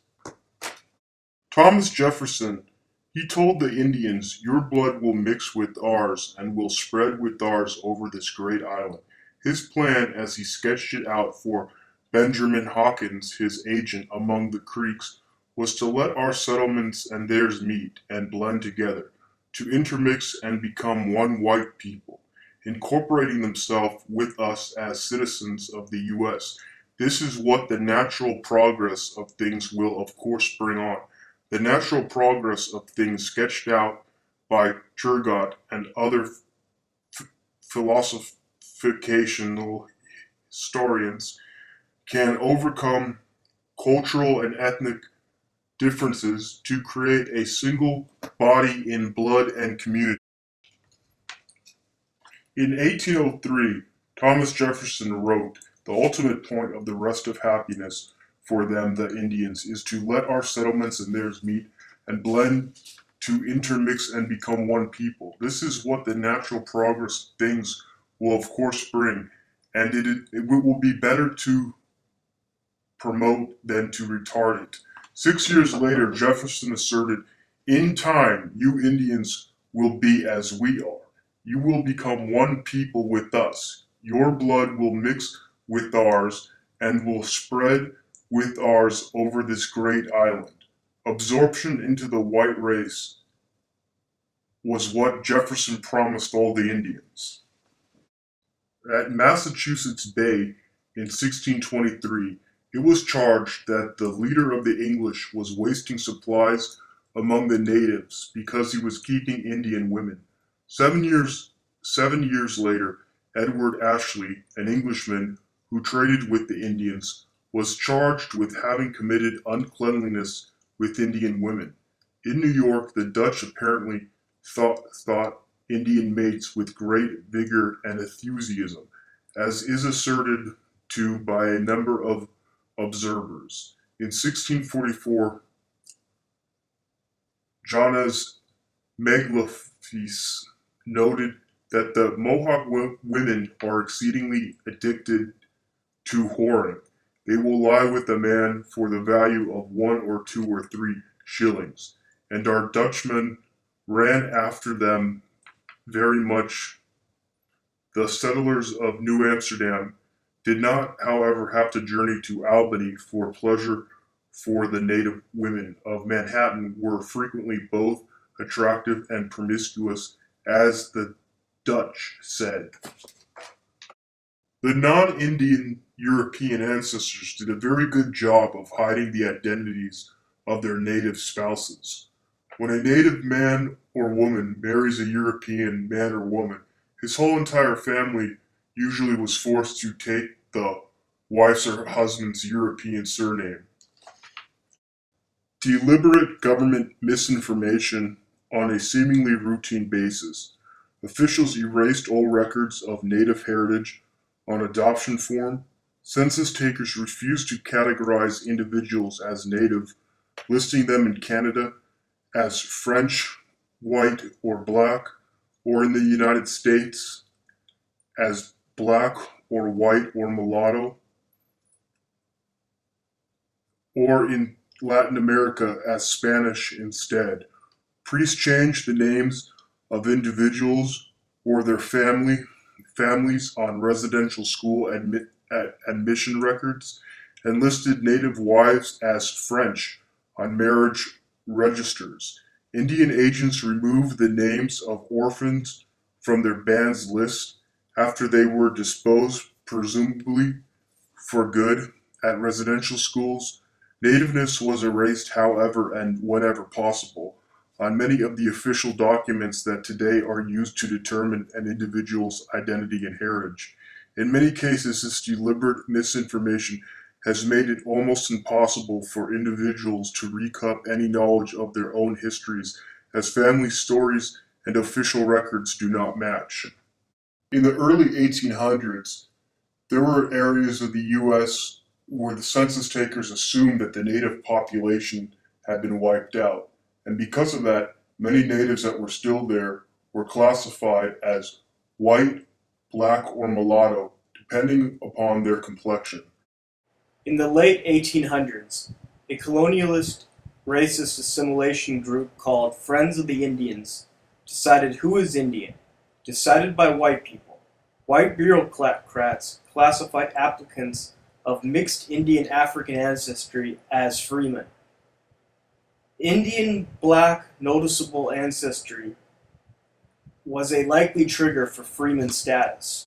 Thomas Jefferson, he told the Indians, "Your blood will mix with ours and will spread with ours over this great island." His plan, as he sketched it out for Benjamin Hawkins, his agent among the Creeks, was to let our settlements and theirs meet and blend together, to intermix and become one white people, incorporating themselves with us as citizens of the U.S. This is what the natural progress of things will of course bring on. The natural progress of things sketched out by Turgot and other philosophicational historians can overcome cultural and ethnic differences to create a single body in blood and community. In 1803, Thomas Jefferson wrote, "The ultimate point of the rest of happiness for them, the Indians, is to let our settlements and theirs meet and blend, to intermix and become one people. This is what the natural progress of things will of course bring, and it will be better to promote than to retard it." 6 years later, Jefferson asserted, "In time, you Indians will be as we are. You will become one people with us. Your blood will mix with ours and will spread with ours over this great island." Absorption into the white race was what Jefferson promised all the Indians. At Massachusetts Bay in 1623, it was charged that the leader of the English was wasting supplies among the natives because he was keeping Indian women. 7 years later, Edward Ashley, an Englishman who traded with the Indians, was charged with having committed uncleanliness with Indian women. In New York, the Dutch apparently thought Indian mates with great vigor and enthusiasm, as is asserted to by a number of observers. In 1644, Jonas Meglefees noted that the Mohawk women are exceedingly addicted to whoring. They will lie with a man for the value of 1 or 2 or 3 shillings, and our Dutchmen ran after them very much. The settlers of New Amsterdam did not, however, have to journey to Albany for pleasure, for the native women of Manhattan were frequently both attractive and promiscuous, as the Dutch said. The non-Indian European ancestors did a very good job of hiding the identities of their native spouses. When a native man or woman marries a European man or woman, his whole entire family usually was forced to take the wife's or husband's European surname. Deliberate government misinformation on a seemingly routine basis. Officials erased all records of native heritage on adoption form. Census takers refused to categorize individuals as native, listing them in Canada as French, white, or black, or in the United States as black or white or mulatto, or in Latin America as Spanish instead. Priests changed the names of individuals or their families on residential school admission records, and listed native wives as French on marriage registers. Indian agents removed the names of orphans from their band's list after they were disposed, presumably for good, at residential schools. Nativeness was erased, however, and whenever possible, on many of the official documents that today are used to determine an individual's identity and heritage. In many cases, this deliberate misinformation has made it almost impossible for individuals to recoup any knowledge of their own histories, as family stories and official records do not match. In the early 1800s, there were areas of the U.S. where the census takers assumed that the native population had been wiped out, and because of that, many natives that were still there were classified as white, black, or mulatto, depending upon their complexion. In the late 1800s, a colonialist, racist assimilation group called Friends of the Indians decided who is Indian, decided by white people. White bureaucrats classified applicants of mixed Indian African ancestry as freemen. Indian black noticeable ancestry was a likely trigger for freeman status.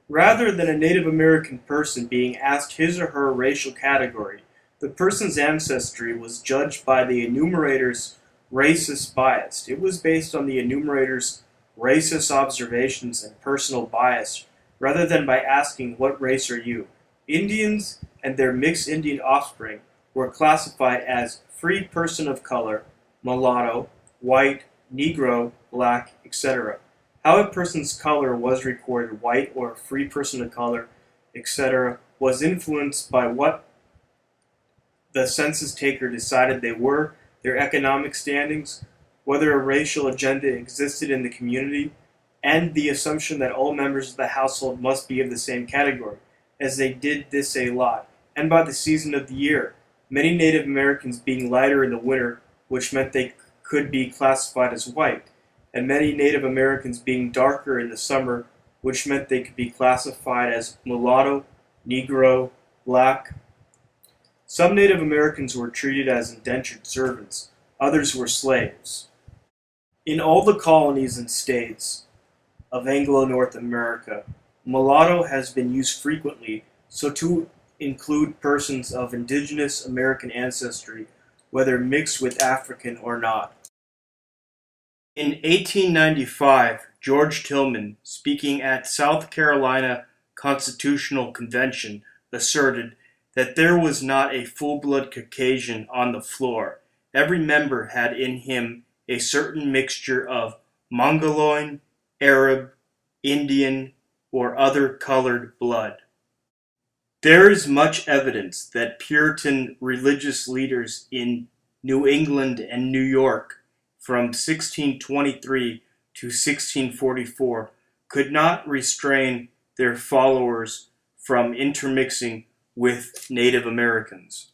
Rather than a Native American person being asked his or her racial category, the person's ancestry was judged by the enumerator's racist bias. It was based on the enumerator's racist observations and personal bias, rather than by asking, "What race are you?" Indians and their mixed Indian offspring were classified as free person of color, mulatto, white, Negro, black, etc. How a person's color was recorded, white or free person of color, etc., was influenced by what the census taker decided they were, their economic standings, whether a racial agenda existed in the community, and the assumption that all members of the household must be of the same category, as they did this a lot, and by the season of the year, many Native Americans being lighter in the winter, which meant they could be classified as white, and many Native Americans being darker in the summer, which meant they could be classified as mulatto, Negro, black. Some Native Americans were treated as indentured servants, others were slaves. In all the colonies and states of Anglo-North America, mulatto has been used frequently, so to include persons of Indigenous American ancestry, whether mixed with African or not. In 1895, George Tillman, speaking at South Carolina Constitutional Convention, asserted that there was not a full-blood Caucasian on the floor. Every member had in him a certain mixture of Mongoloid, Arab, Indian, or other colored blood. There is much evidence that Puritan religious leaders in New England and New York from 1623 to 1644 could not restrain their followers from intermixing with Native Americans.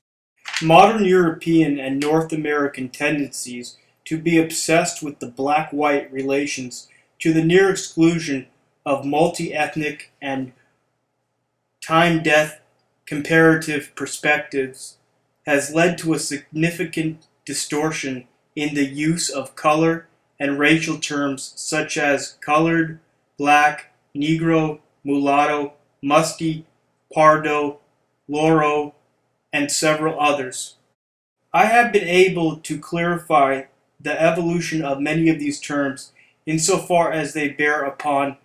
Modern European and North American tendencies to be obsessed with the black-white relations to the near exclusion of multi-ethnic and time-death comparative perspectives has led to a significant distortion in the use of color and racial terms such as colored, black, negro, mulatto, muskie, pardo, loro, and several others. I have been able to clarify the evolution of many of these terms insofar as they bear upon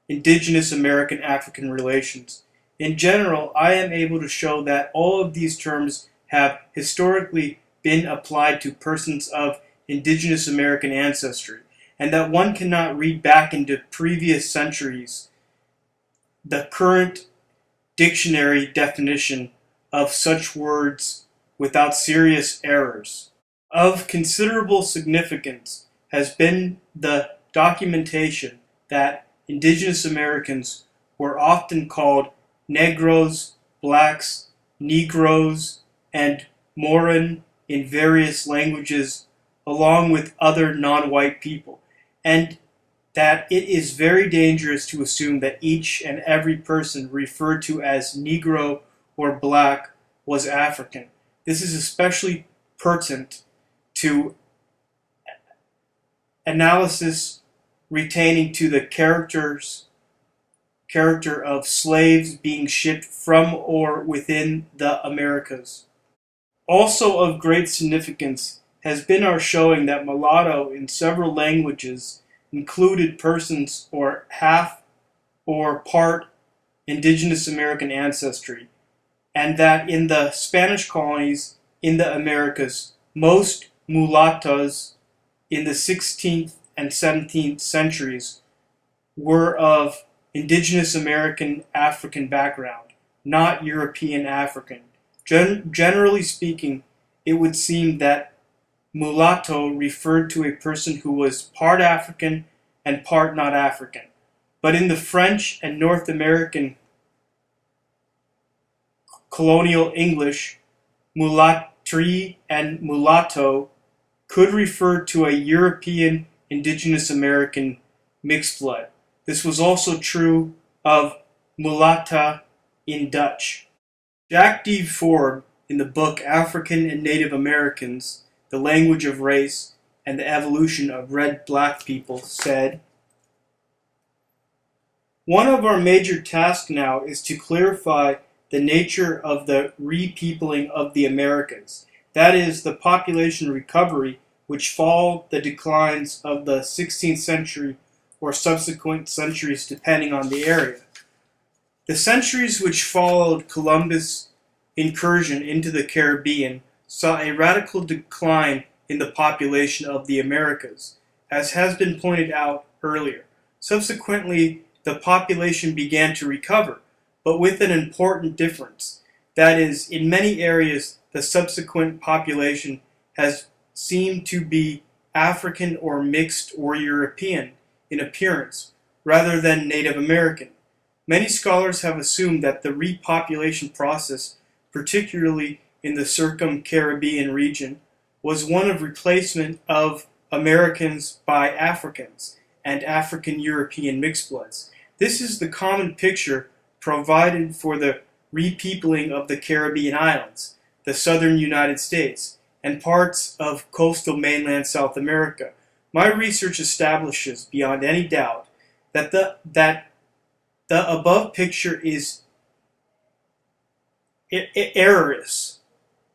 Indigenous American-African relations. In general, I am able to show that all of these terms have historically been applied to persons of Indigenous American ancestry, and that one cannot read back into previous centuries the current dictionary definition of such words without serious errors. Of considerable significance has been the documentation that Indigenous Americans were often called Negros, Blacks, Negroes, and Morin in various languages, along with other non-white people, and that it is very dangerous to assume that each and every person referred to as Negro or Black was African. This is especially pertinent to analysis retaining to the character of slaves being shipped from or within the Americas. Also of great significance has been our showing that mulatto in several languages included persons or half or part Indigenous American ancestry, and that in the Spanish colonies in the Americas, most mulattoes in the 16th and 17th centuries were of Indigenous American African background, not European African. Generally speaking, it would seem that mulatto referred to a person who was part African and part not African. But in the French and North American colonial English, mulattree and mulatto could refer to a European Indigenous American mixed blood. This was also true of mulatta in Dutch. Jack D. Ford, in the book African and Native Americans, The Language of Race and the Evolution of Red-Black People, said, "One of our major tasks now is to clarify the nature of the repeopling of the Americas, that is, the population recovery which followed the declines of the 16th century or subsequent centuries depending on the area. The centuries which followed Columbus' incursion into the Caribbean saw a radical decline in the population of the Americas, as has been pointed out earlier. Subsequently, the population began to recover, but with an important difference. That is, in many areas, the subsequent population has seemed to be African or mixed or European in appearance, rather than Native American. Many scholars have assumed that the repopulation process, particularly in the circum-Caribbean region, was one of replacement of Americans by Africans and African-European mixed bloods. This is the common picture provided for the repeopling of the Caribbean islands, the southern United States, and parts of coastal mainland South America. My research establishes beyond any doubt that the above picture is erroneous.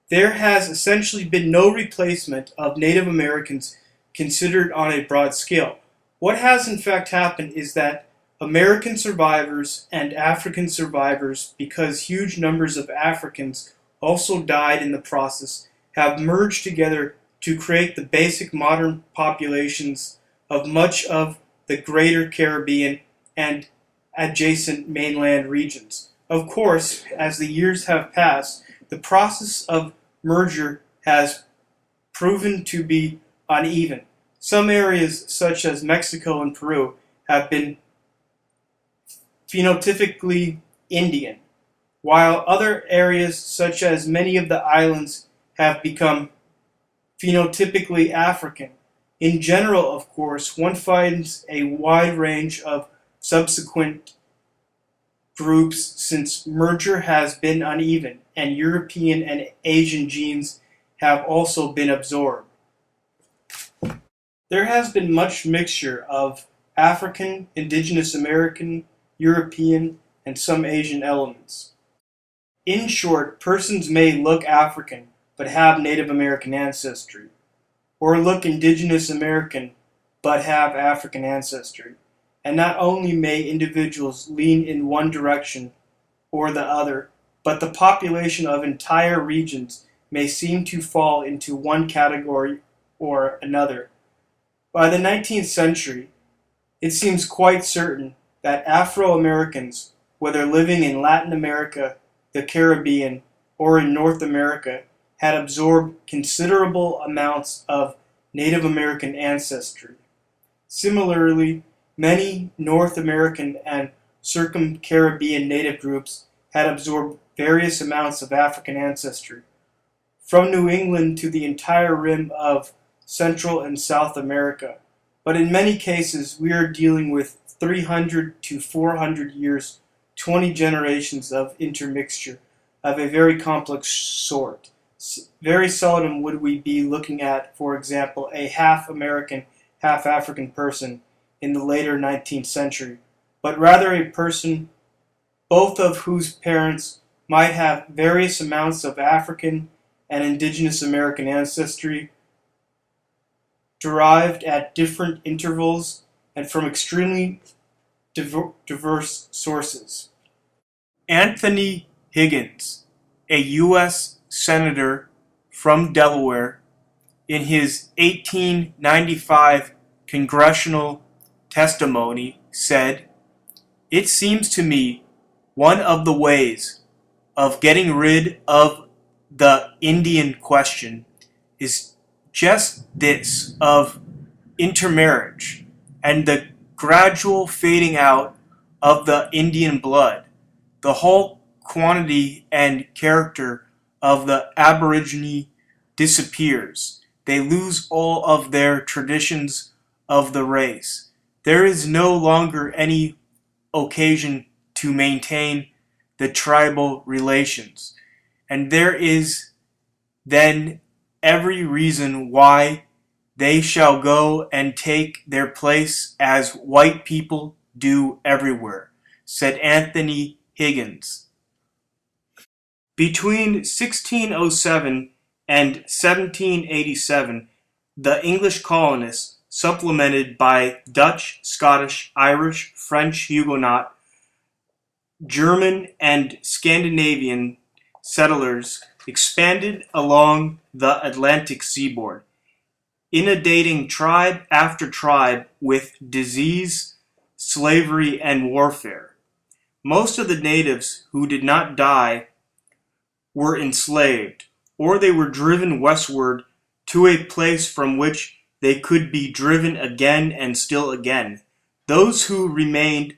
There has essentially been no replacement of Native Americans considered on a broad scale. What has in fact happened is that American survivors and African survivors, because huge numbers of Africans also died in the process, have merged together to create the basic modern populations of much of the greater Caribbean and adjacent mainland regions. Of course, as the years have passed, the process of merger has proven to be uneven. Some areas, such as Mexico and Peru, have been phenotypically Indian, while other areas, such as many of the islands, have become phenotypically African. In general, of course, one finds a wide range of subsequent groups since merger has been uneven, and European and Asian genes have also been absorbed. There has been much mixture of African, Indigenous American, European, and some Asian elements. In short, persons may look African but have Native American ancestry, or look Indigenous American but have African ancestry. And not only may individuals lean in one direction or the other, but the population of entire regions may seem to fall into one category or another. By the 19th century, it seems quite certain that Afro-Americans, whether living in Latin America, the Caribbean, or in North America, had absorbed considerable amounts of Native American ancestry. Similarly, many North American and Circum-Caribbean native groups had absorbed various amounts of African ancestry, from New England to the entire rim of Central and South America. But in many cases, we are dealing with 300 to 400 years, 20 generations of intermixture of a very complex sort. Very seldom would we be looking at, for example, a half American, half African person in the later 19th century, but rather a person both of whose parents might have various amounts of African and Indigenous American ancestry derived at different intervals and from extremely diverse sources. Anthony Higgins, a U.S. Senator from Delaware, in his 1895 congressional testimony said, "It seems to me one of the ways of getting rid of the Indian question is just this of intermarriage and the gradual fading out of the Indian blood. The whole quantity and character of the Aborigine disappears. They lose all of their traditions of the race. There is no longer any occasion to maintain the tribal relations, and there is then every reason why they shall go and take their place as white people do everywhere," said Anthony Higgins. Between 1607 and 1787, the English colonists, supplemented by Dutch, Scottish, Irish, French Huguenot, German, and Scandinavian settlers, expanded along the Atlantic seaboard, inundating tribe after tribe with disease, slavery, and warfare. Most of the natives who did not die were enslaved, or they were driven westward to a place from which they could be driven again and still again. Those who remained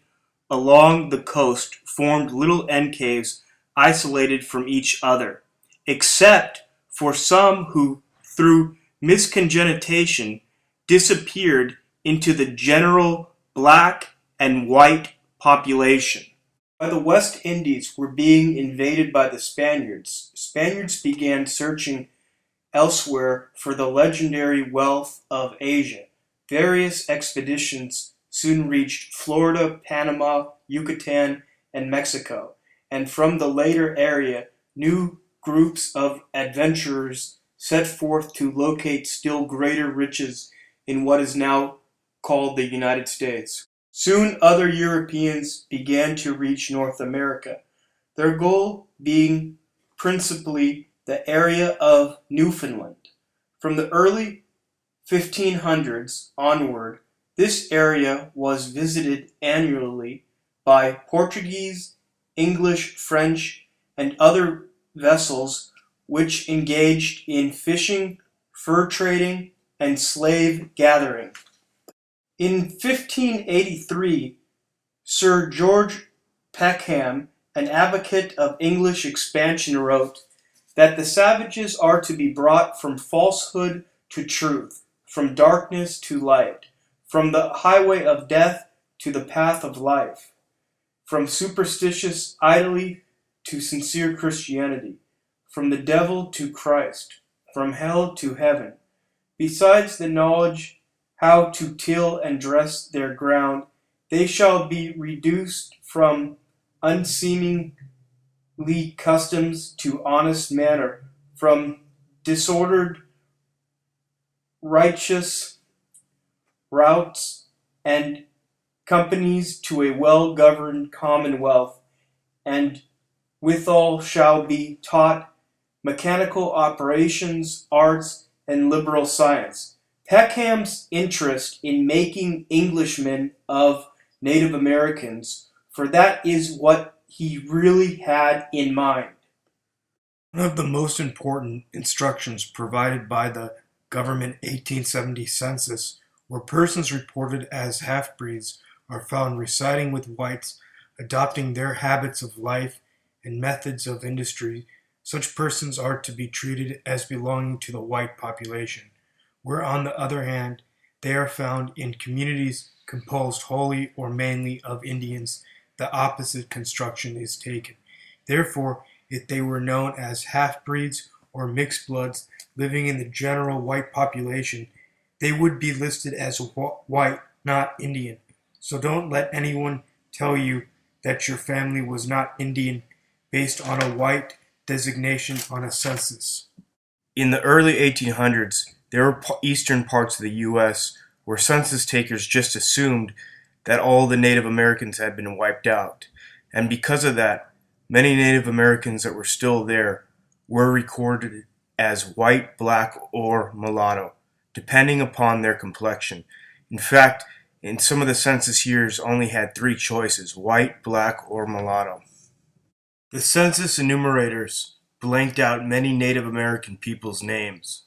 along the coast formed little encaves isolated from each other, except for some who, through miscongenitation, disappeared into the general black and white population. While the West Indies were being invaded by the Spaniards, Spaniards began searching elsewhere for the legendary wealth of Asia. Various expeditions soon reached Florida, Panama, Yucatan, and Mexico, and from the later area, new groups of adventurers set forth to locate still greater riches in what is now called the United States. Soon other Europeans began to reach North America, their goal being principally the area of Newfoundland. From the early 1500s onward, this area was visited annually by Portuguese, English, French, and other vessels which engaged in fishing, fur trading, and slave gathering. In 1583, Sir George Peckham, an advocate of English expansion, wrote that the savages are to be brought from falsehood to truth, from darkness to light, from the highway of death to the path of life, from superstitious idly to sincere Christianity, from the devil to Christ, from hell to heaven. Besides the knowledge how to till and dress their ground, they shall be reduced from unseemly customs to honest manner, from disordered righteous routes and companies to a well-governed commonwealth, and withal shall be taught mechanical operations, arts, and liberal science. Peckham's interest in making Englishmen of Native Americans, for that is what he really had in mind. One of the most important instructions provided by the government 1870 census were persons reported as half-breeds are found residing with whites, adopting their habits of life and methods of industry. Such persons are to be treated as belonging to the white population, where on the other hand they are found in communities composed wholly or mainly of Indians. The opposite construction is taken. Therefore, if they were known as half-breeds or mixed bloods living in the general white population, they would be listed as white, not Indian. So don't let anyone tell you that your family was not Indian based on a white designation on a census. In the early 1800s, there were eastern parts of the U.S. where census takers just assumed that all the Native Americans had been wiped out, and because of that, many Native Americans that were still there were recorded as white, black, or mulatto, depending upon their complexion. In fact, in some of the census years only had three choices: white, black, or mulatto. The census enumerators blanked out many Native American people's names.